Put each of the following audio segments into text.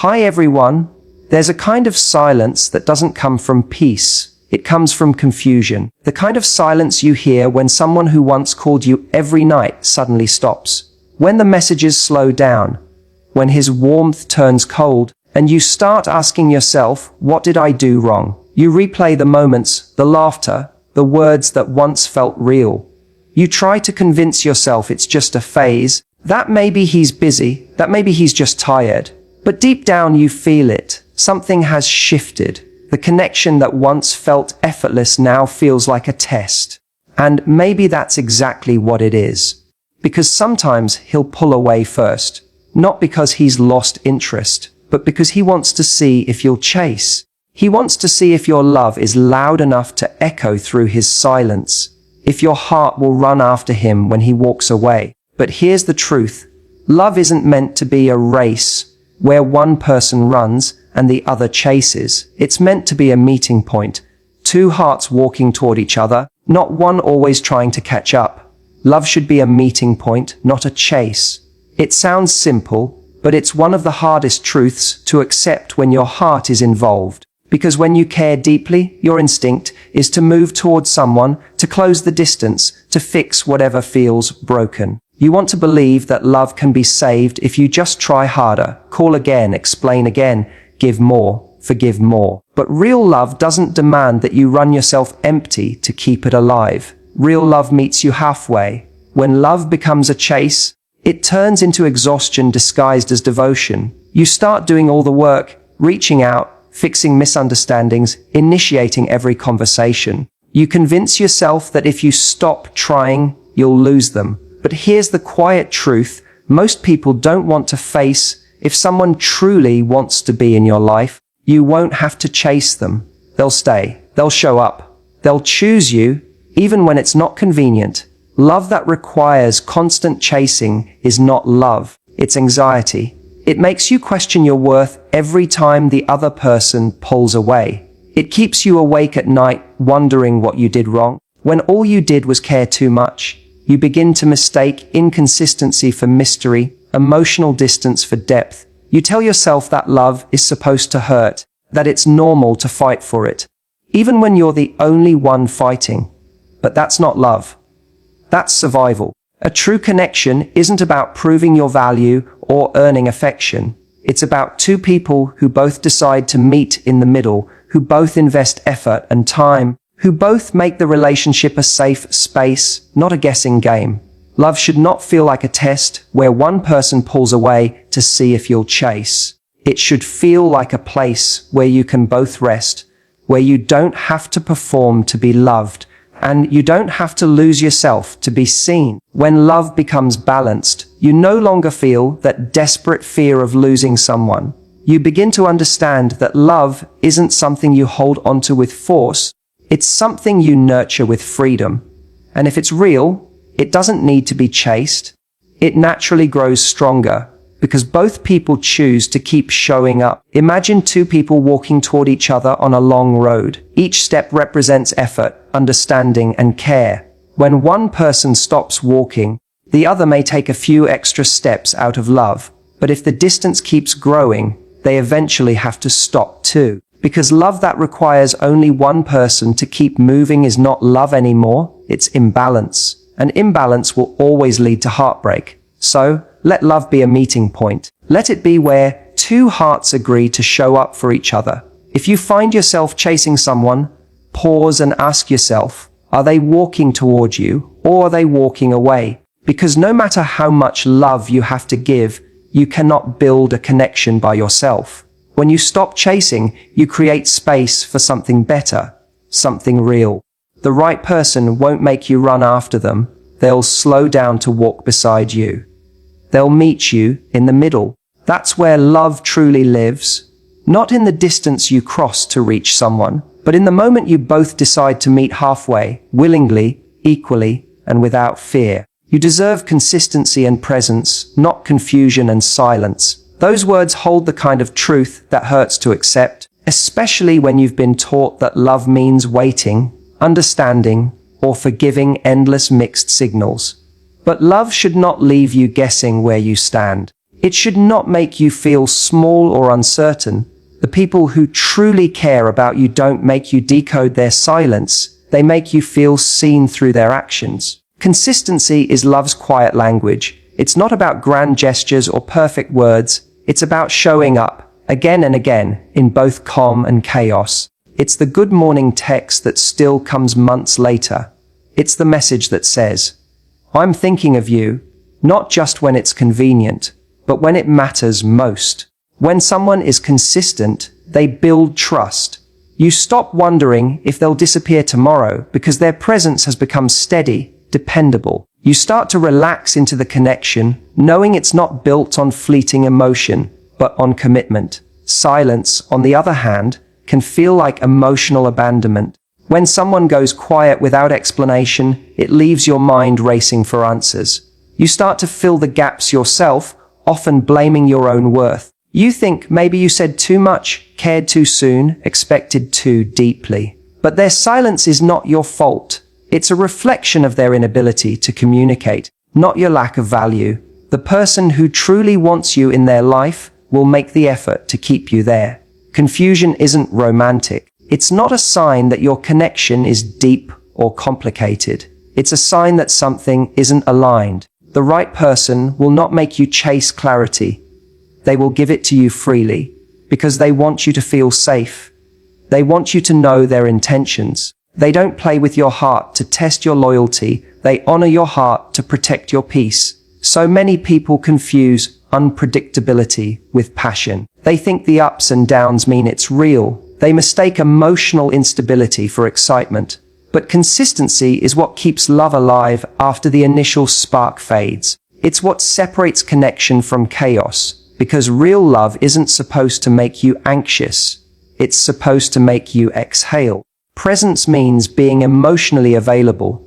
Hi everyone. There's a kind of silence that doesn't come from peace. It comes from confusion. The kind of silence you hear when someone who once called you every night suddenly stops. When the messages slow down. When his warmth turns cold, and you start asking yourself, what did I do wrong? You replay the moments, the laughter, the words that once felt real. You try to convince yourself it's just a phase, that maybe he's busy, that maybe he's just tired. But deep down you feel it. Something has shifted. The connection that once felt effortless now feels like a test. And maybe that's exactly what it is. Because sometimes he'll pull away first. Not because he's lost interest, but because he wants to see if you'll chase. He wants to see if your love is loud enough to echo through his silence. If your heart will run after him when he walks away. But here's the truth. Love isn't meant to be a race where one person runs and the other chases. It's meant to be a meeting point. Two hearts walking toward each other, not one always trying to catch up. Love should be a meeting point, not a chase. It sounds simple, but it's one of the hardest truths to accept when your heart is involved. Because when you care deeply, your instinct is to move towards someone, to close the distance, to fix whatever feels broken. You want to believe that love can be saved if you just try harder, call again, explain again, give more, forgive more. But real love doesn't demand that you run yourself empty to keep it alive. Real love meets you halfway. When love becomes a chase, it turns into exhaustion disguised as devotion. You start doing all the work, reaching out, fixing misunderstandings, initiating every conversation. You convince yourself that if you stop trying, you'll lose them. But here's the quiet truth. Most people don't want to face, if someone truly wants to be in your life, you won't have to chase them. They'll stay. They'll show up. They'll choose you, even when it's not convenient. Love that requires constant chasing is not love. It's anxiety. It makes you question your worth every time the other person pulls away. It keeps you awake at night, wondering what you did wrong. When all you did was care too much, you begin to mistake inconsistency for mystery, emotional distance for depth. You tell yourself that love is supposed to hurt, that it's normal to fight for it, even when you're the only one fighting. But that's not love. That's survival. A true connection isn't about proving your value or earning affection. It's about two people who both decide to meet in the middle, who both invest effort and time, who both make the relationship a safe space, not a guessing game. Love should not feel like a test where one person pulls away to see if you'll chase. It should feel like a place where you can both rest, where you don't have to perform to be loved, and you don't have to lose yourself to be seen. When love becomes balanced, you no longer feel that desperate fear of losing someone. You begin to understand that love isn't something you hold onto with force. It's something you nurture with freedom. And if it's real, it doesn't need to be chased. It naturally grows stronger because both people choose to keep showing up. Imagine two people walking toward each other on a long road. Each step represents effort, understanding, and care. When one person stops walking, the other may take a few extra steps out of love. But if the distance keeps growing, they eventually have to stop too. Because love that requires only one person to keep moving is not love anymore, it's imbalance. And imbalance will always lead to heartbreak. So, let love be a meeting point. Let it be where two hearts agree to show up for each other. If you find yourself chasing someone, pause and ask yourself, are they walking toward you or are they walking away? Because no matter how much love you have to give, you cannot build a connection by yourself. When you stop chasing, you create space for something better, something real. The right person won't make you run after them. They'll slow down to walk beside you. They'll meet you in the middle. That's where love truly lives. Not in the distance you cross to reach someone, but in the moment you both decide to meet halfway, willingly, equally, and without fear. You deserve consistency and presence, not confusion and silence. Those words hold the kind of truth that hurts to accept, especially when you've been taught that love means waiting, understanding, or forgiving endless mixed signals. But love should not leave you guessing where you stand. It should not make you feel small or uncertain. The people who truly care about you don't make you decode their silence. They make you feel seen through their actions. Consistency is love's quiet language. It's not about grand gestures or perfect words. It's about showing up, again and again, in both calm and chaos. It's the good morning text that still comes months later. It's the message that says, "I'm thinking of you," not just when it's convenient, but when it matters most. When someone is consistent, they build trust. You stop wondering if they'll disappear tomorrow because their presence has become steady, dependable. You start to relax into the connection, knowing it's not built on fleeting emotion, but on commitment. Silence, on the other hand, can feel like emotional abandonment. When someone goes quiet without explanation, it leaves your mind racing for answers. You start to fill the gaps yourself, often blaming your own worth. You think maybe you said too much, cared too soon, expected too deeply. But their silence is not your fault. It's a reflection of their inability to communicate, not your lack of value. The person who truly wants you in their life will make the effort to keep you there. Confusion isn't romantic. It's not a sign that your connection is deep or complicated. It's a sign that something isn't aligned. The right person will not make you chase clarity. They will give it to you freely because they want you to feel safe. They want you to know their intentions. They don't play with your heart to test your loyalty. They honor your heart to protect your peace. So many people confuse unpredictability with passion. They think the ups and downs mean it's real. They mistake emotional instability for excitement. But consistency is what keeps love alive after the initial spark fades. It's what separates connection from chaos, because real love isn't supposed to make you anxious. It's supposed to make you exhale. Presence means being emotionally available.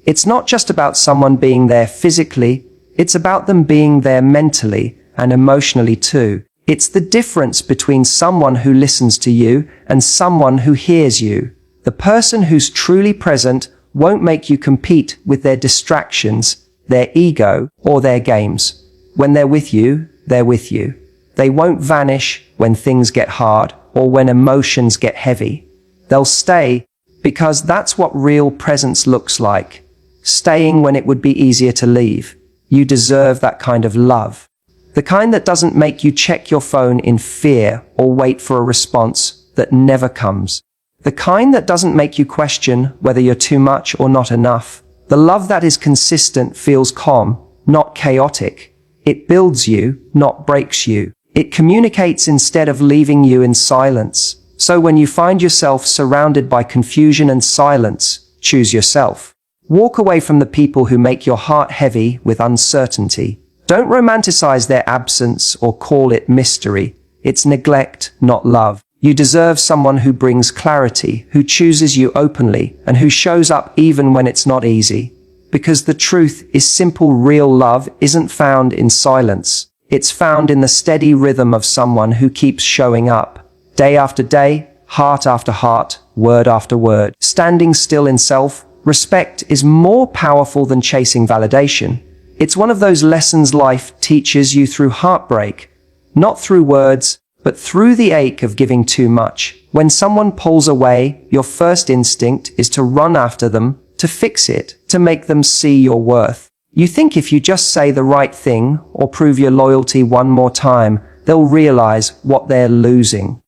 It's not just about someone being there physically, it's about them being there mentally and emotionally too. It's the difference between someone who listens to you and someone who hears you. The person who's truly present won't make you compete with their distractions, their ego, or their games. When they're with you, they're with you. They won't vanish when things get hard or when emotions get heavy. They'll stay because that's what real presence looks like. Staying when it would be easier to leave. You deserve that kind of love. The kind that doesn't make you check your phone in fear or wait for a response that never comes. The kind that doesn't make you question whether you're too much or not enough. The love that is consistent feels calm, not chaotic. It builds you, not breaks you. It communicates instead of leaving you in silence. So when you find yourself surrounded by confusion and silence, choose yourself. Walk away from the people who make your heart heavy with uncertainty. Don't romanticize their absence or call it mystery. It's neglect, not love. You deserve someone who brings clarity, who chooses you openly, and who shows up even when it's not easy. Because the truth is simple, real love isn't found in silence. It's found in the steady rhythm of someone who keeps showing up. Day after day, heart after heart, word after word. Standing still in self-respect is more powerful than chasing validation. It's one of those lessons life teaches you through heartbreak, not through words, but through the ache of giving too much. When someone pulls away, your first instinct is to run after them, to fix it, to make them see your worth. You think if you just say the right thing or prove your loyalty one more time, they'll realize what they're losing.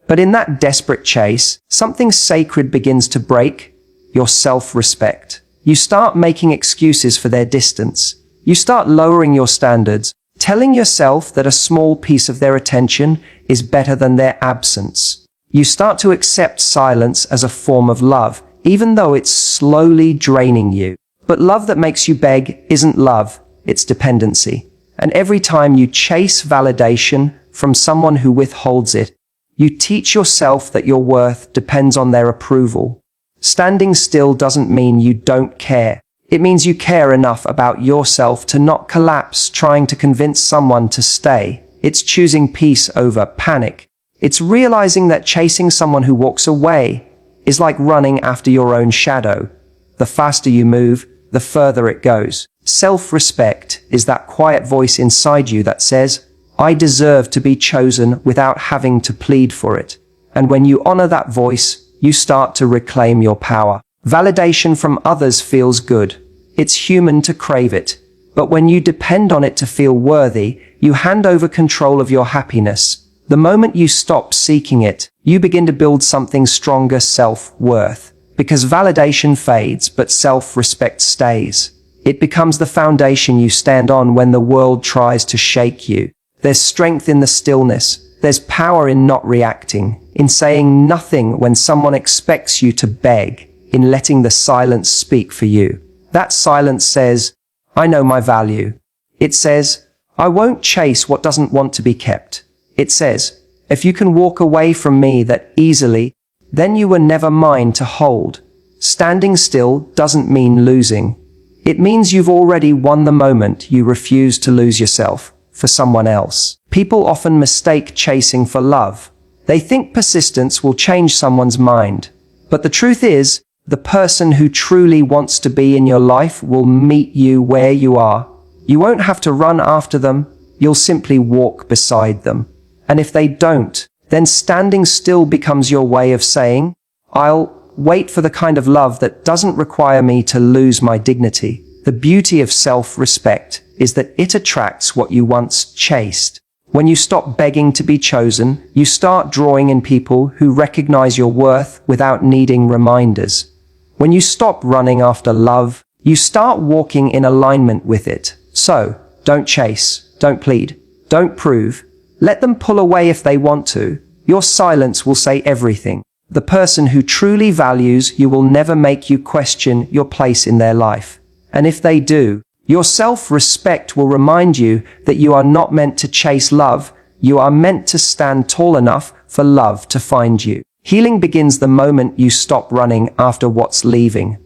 But in that desperate chase, something sacred begins to break: your self-respect. You start making excuses for their distance. You start lowering your standards, telling yourself that a small piece of their attention is better than their absence. You start to accept silence as a form of love, even though it's slowly draining you. But love that makes you beg isn't love, it's dependency. And every time you chase validation from someone who withholds it, you teach yourself that your worth depends on their approval. Standing still doesn't mean you don't care. It means you care enough about yourself to not collapse trying to convince someone to stay. It's choosing peace over panic. It's realizing that chasing someone who walks away is like running after your own shadow. The faster you move, the further it goes. Self-respect is that quiet voice inside you that says, I deserve to be chosen without having to plead for it. And when you honor that voice, you start to reclaim your power. Validation from others feels good. It's human to crave it. But when you depend on it to feel worthy, you hand over control of your happiness. The moment you stop seeking it, you begin to build something stronger: self-worth. Because validation fades, but self-respect stays. It becomes the foundation you stand on when the world tries to shake you. There's strength in the stillness. There's power in not reacting, in saying nothing when someone expects you to beg, in letting the silence speak for you. That silence says, I know my value. It says, I won't chase what doesn't want to be kept. It says, if you can walk away from me that easily, then you were never mine to hold. Standing still doesn't mean losing. It means you've already won the moment you refuse to lose yourself for someone else. People often mistake chasing for love. They think persistence will change someone's mind. But the truth is, the person who truly wants to be in your life will meet you where you are. You won't have to run after them. You'll simply walk beside them. And if they don't, then standing still becomes your way of saying, I'll wait for the kind of love that doesn't require me to lose my dignity. The beauty of self-respect is that it attracts what you once chased. When you stop begging to be chosen, you start drawing in people who recognize your worth without needing reminders. When you stop running after love, you start walking in alignment with it. So, don't chase, don't plead, don't prove. Let them pull away if they want to. Your silence will say everything. The person who truly values you will never make you question your place in their life. And if they do, your self-respect will remind you that you are not meant to chase love. You are meant to stand tall enough for love to find you. Healing begins the moment you stop running after what's leaving.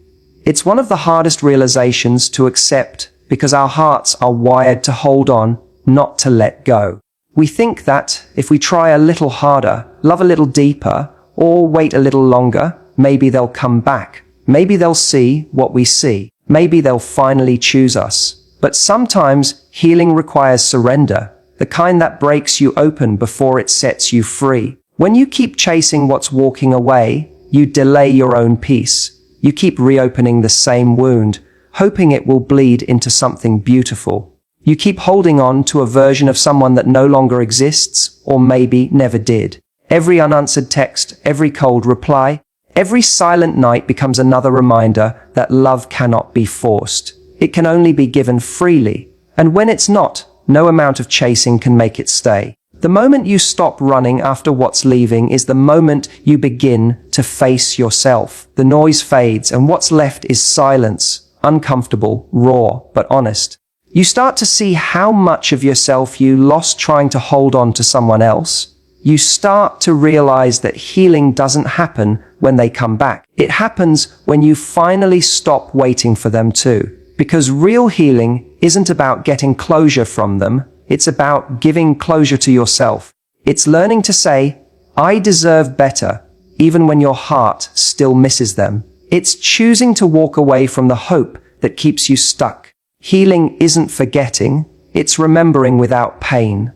It's one of the hardest realizations to accept because our hearts are wired to hold on, not to let go. We think that if we try a little harder, love a little deeper, or wait a little longer, maybe they'll come back. Maybe they'll see what we see. Maybe they'll finally choose us. But sometimes healing requires surrender, the kind that breaks you open before it sets you free. When you keep chasing what's walking away, you delay your own peace. You keep reopening the same wound, hoping it will bleed into something beautiful. You keep holding on to a version of someone that no longer exists, or maybe never did. Every unanswered text, every cold reply, every silent night becomes another reminder that love cannot be forced. It can only be given freely. And when it's not, no amount of chasing can make it stay. The moment you stop running after what's leaving is the moment you begin to face yourself. The noise fades and what's left is silence, uncomfortable, raw, but honest. You start to see how much of yourself you lost trying to hold on to someone else. You start to realize that healing doesn't happen when they come back. It happens when you finally stop waiting for them to. Because real healing isn't about getting closure from them. It's about giving closure to yourself. It's learning to say, I deserve better, even when your heart still misses them. It's choosing to walk away from the hope that keeps you stuck. Healing isn't forgetting. It's remembering without pain.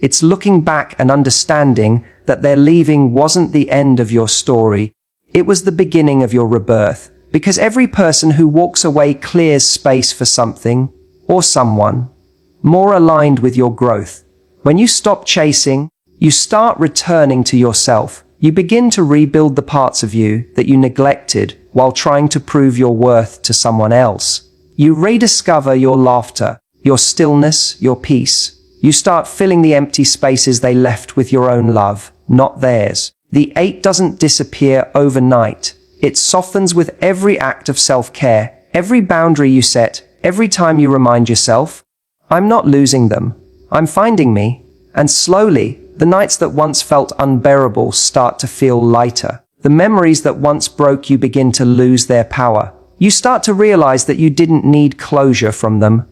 It's looking back and understanding that their leaving wasn't the end of your story. It was the beginning of your rebirth. Because every person who walks away clears space for something or someone more aligned with your growth. When you stop chasing, you start returning to yourself. You begin to rebuild the parts of you that you neglected while trying to prove your worth to someone else. You rediscover your laughter, your stillness, your peace. You start filling the empty spaces they left with your own love, not theirs. The ache doesn't disappear overnight. It softens with every act of self-care, every boundary you set, every time you remind yourself, I'm not losing them. I'm finding me. And slowly, the nights that once felt unbearable start to feel lighter. The memories that once broke you begin to lose their power. You start to realize that you didn't need closure from them.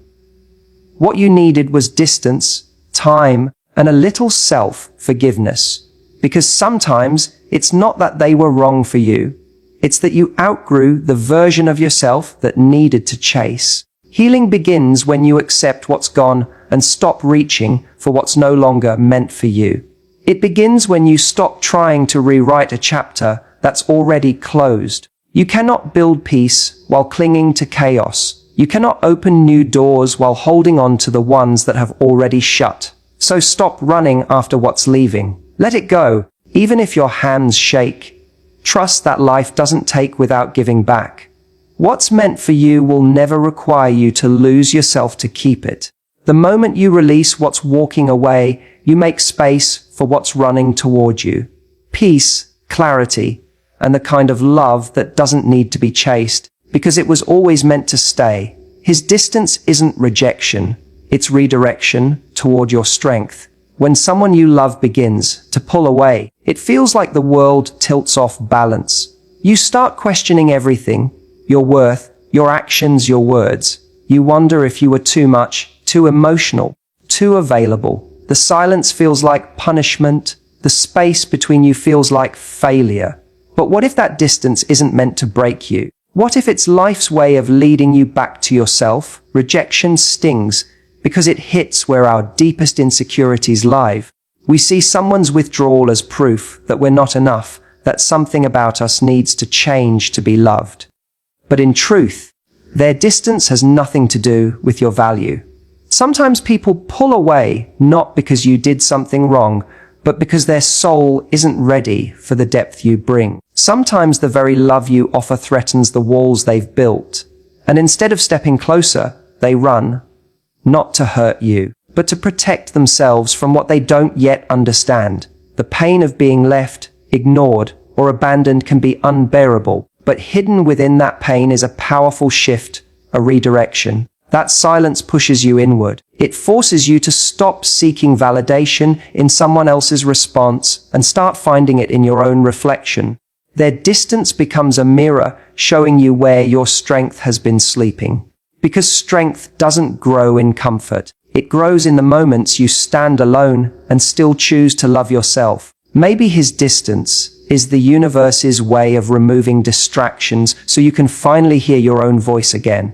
What you needed was distance, time, and a little self-forgiveness. Because sometimes it's not that they were wrong for you. It's that you outgrew the version of yourself that needed to chase. Healing begins when you accept what's gone and stop reaching for what's no longer meant for you. It begins when you stop trying to rewrite a chapter that's already closed. You cannot build peace while clinging to chaos. You cannot open new doors while holding on to the ones that have already shut. So stop running after what's leaving. Let it go, even if your hands shake. Trust that life doesn't take without giving back. What's meant for you will never require you to lose yourself to keep it. The moment you release what's walking away, you make space for what's running toward you. Peace, clarity, and the kind of love that doesn't need to be chased, because it was always meant to stay. His distance isn't rejection, it's redirection toward your strength. When someone you love begins to pull away, it feels like the world tilts off balance. You start questioning everything, your worth, your actions, your words. You wonder if you were too much, too emotional, too available. The silence feels like punishment. The space between you feels like failure. But what if that distance isn't meant to break you? What if it's life's way of leading you back to yourself? Rejection stings because it hits where our deepest insecurities lie. We see someone's withdrawal as proof that we're not enough, that something about us needs to change to be loved. But in truth, their distance has nothing to do with your value. Sometimes people pull away not because you did something wrong, but because their soul isn't ready for the depth you bring. Sometimes the very love you offer threatens the walls they've built, and instead of stepping closer, they run, not to hurt you, but to protect themselves from what they don't yet understand. The pain of being left, ignored, or abandoned can be unbearable, but hidden within that pain is a powerful shift, a redirection. That silence pushes you inward. It forces you to stop seeking validation in someone else's response and start finding it in your own reflection. Their distance becomes a mirror showing you where your strength has been sleeping. Because strength doesn't grow in comfort. It grows in the moments you stand alone and still choose to love yourself. Maybe his distance is the universe's way of removing distractions so you can finally hear your own voice again.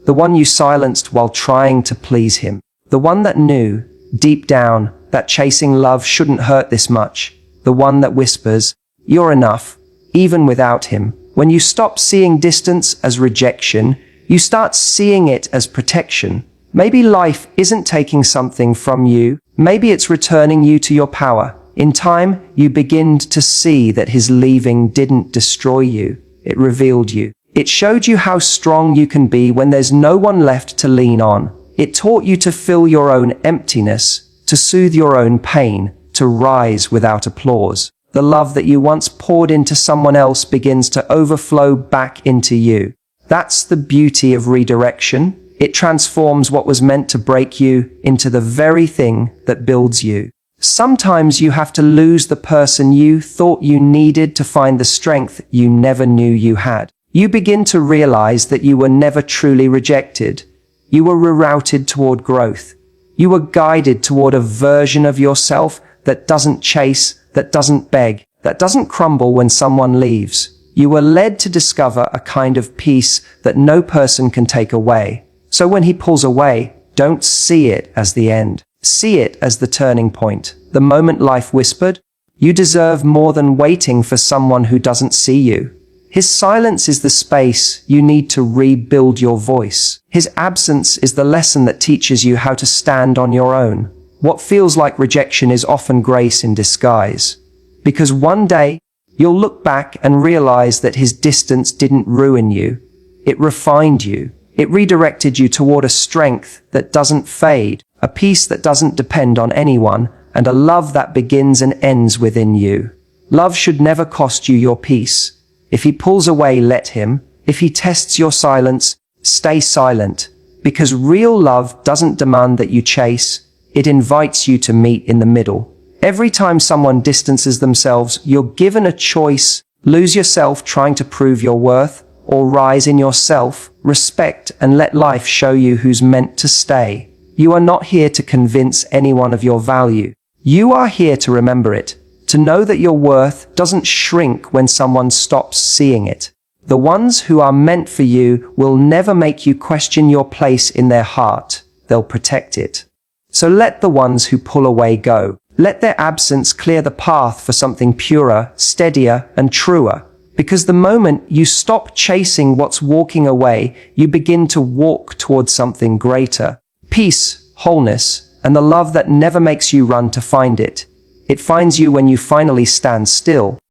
The one you silenced while trying to please him. The one that knew, deep down, that chasing love shouldn't hurt this much. The one that whispers, "You're enough," even without him. When you stop seeing distance as rejection, you start seeing it as protection. Maybe life isn't taking something from you. Maybe it's returning you to your power. In time, you begin to see that his leaving didn't destroy you. It revealed you. It showed you how strong you can be when there's no one left to lean on. It taught you to fill your own emptiness, to soothe your own pain, to rise without applause. The love that you once poured into someone else begins to overflow back into you. That's the beauty of redirection. It transforms what was meant to break you into the very thing that builds you. Sometimes you have to lose the person you thought you needed to find the strength you never knew you had. You begin to realize that you were never truly rejected. You were rerouted toward growth. You were guided toward a version of yourself that doesn't chase, that doesn't beg, that doesn't crumble when someone leaves. You were led to discover a kind of peace that no person can take away. So when he pulls away, don't see it as the end. See it as the turning point. The moment life whispered, "You deserve more than waiting for someone who doesn't see you." His silence is the space you need to rebuild your voice. His absence is the lesson that teaches you how to stand on your own. What feels like rejection is often grace in disguise. Because one day, you'll look back and realize that his distance didn't ruin you. It refined you. It redirected you toward a strength that doesn't fade, a peace that doesn't depend on anyone, and a love that begins and ends within you. Love should never cost you your peace. If he pulls away, let him. If he tests your silence, stay silent. Because real love doesn't demand that you chase, it invites you to meet in the middle. Every time someone distances themselves, you're given a choice. Lose yourself trying to prove your worth, or rise in yourself, respect, and let life show you who's meant to stay. You are not here to convince anyone of your value. You are here to remember it. To know that your worth doesn't shrink when someone stops seeing it. The ones who are meant for you will never make you question your place in their heart. They'll protect it. So let the ones who pull away go. Let their absence clear the path for something purer, steadier, and truer. Because the moment you stop chasing what's walking away, you begin to walk towards something greater. Peace, wholeness, and the love that never makes you run to find it. It finds you when you finally stand still.